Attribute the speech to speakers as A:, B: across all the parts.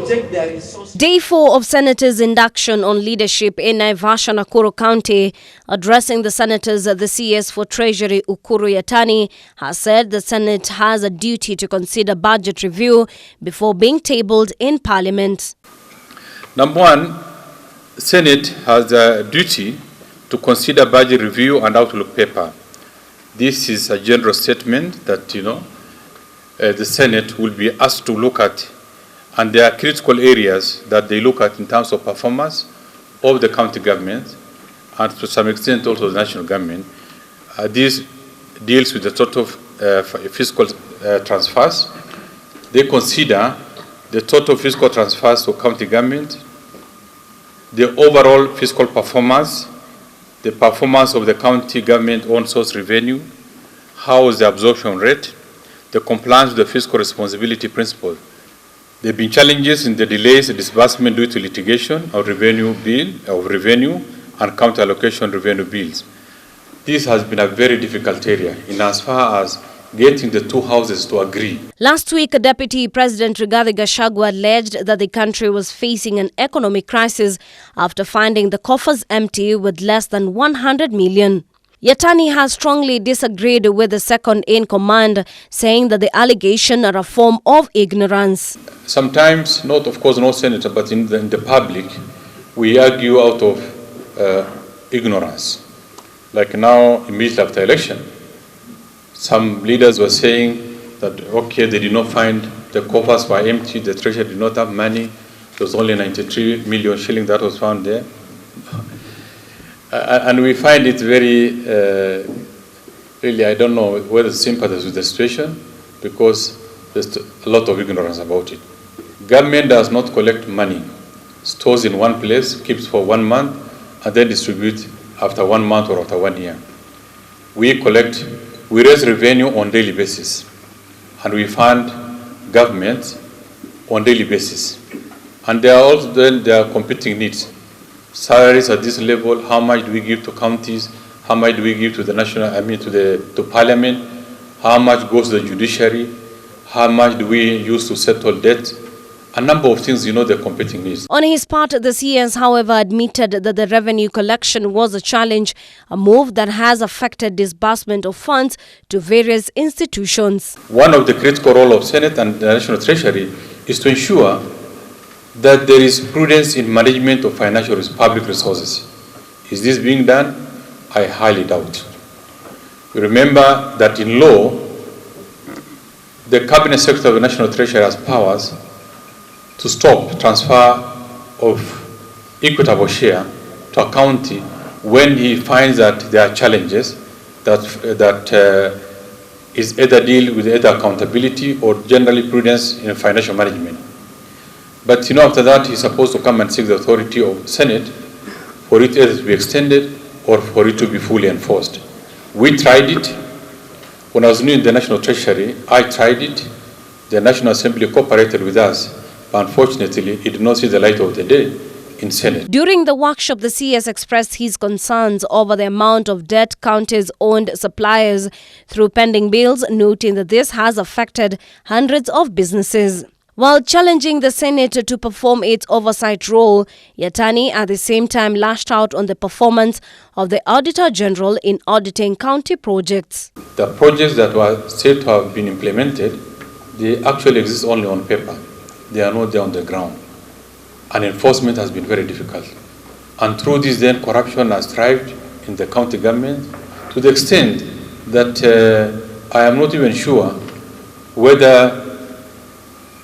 A: project their resources.
B: Day 4 of Senators' induction on leadership in Naivasha, Nakuru County. Addressing the senators, the CS for Treasury, Ukur Yatani, has said the Senate has a duty to consider budget review before being tabled in Parliament.
C: Number one, Senate has a duty to consider budget review and outlook paper. This is a general statement that, the Senate will be asked to look at, and there are critical areas that they look at in terms of performance of the county government and to some extent also the national government. This deals with the total fiscal transfers. They consider the total fiscal transfers to county government, the overall fiscal performance, the performance of the county government own source revenue, how is the absorption rate, the compliance with the fiscal responsibility principle. There have been challenges in the delays in disbursement due to litigation of revenue and county allocation revenue bills. This has been a very difficult area in as far as getting the two houses to agree.
B: Last week, Deputy President Rigathi Gachagua alleged that the country was facing an economic crisis after finding the coffers empty with less than 100 million. Yatani has strongly disagreed with the second in command, saying that the allegations are a form of ignorance.
C: Sometimes, no senator, but in the public, we argue out of ignorance. Like now, immediately after election, some leaders were saying that, okay, they did not find the coffers were empty, the treasury did not have money, there was only 93 million shillings that was found there. And we find it very, really, I don't know whether to sympathize with the situation because there's a lot of ignorance about it. Government does not collect money, stores in one place, keeps for 1 month, and then distributes after 1 month or after 1 year. We raise revenue on daily basis, and we fund government on daily basis. And there are also there are competing needs. Salaries at this level, how much do we give to counties, how much do we give to the to Parliament, how much goes to the judiciary, how much do we use to settle debt, a number of things, the competing needs.
B: On his part, the CS, however, admitted that the revenue collection was a challenge, a move that has affected disbursement of funds to various institutions.
C: One of the critical roles of Senate and the National Treasury is to ensure that there is prudence in management of public resources. Is this being done? I highly doubt. You remember that in law, the Cabinet Secretary of the National Treasury has powers to stop transfer of equitable share to a county when he finds that there are challenges that is either deal with either accountability or generally prudence in financial management. But after that, he's supposed to come and seek the authority of Senate for it either to be extended or for it to be fully enforced. We tried it. When I was new in the National Treasury, I tried it. The National Assembly cooperated with us, but unfortunately, it did not see the light of the day in Senate.
B: During the workshop, the CS expressed his concerns over the amount of debt counties owned suppliers through pending bills, noting that this has affected hundreds of businesses. While challenging the Senate to perform its oversight role, Yatani at the same time lashed out on the performance of the Auditor General in auditing county projects.
C: The projects that were said to have been implemented, they actually exist only on paper. They are not there on the ground. And enforcement has been very difficult. And through this then, corruption has thrived in the county government to the extent that I am not even sure whether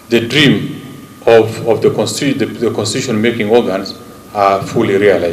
C: the dream of the constitution-making organs are fully realized.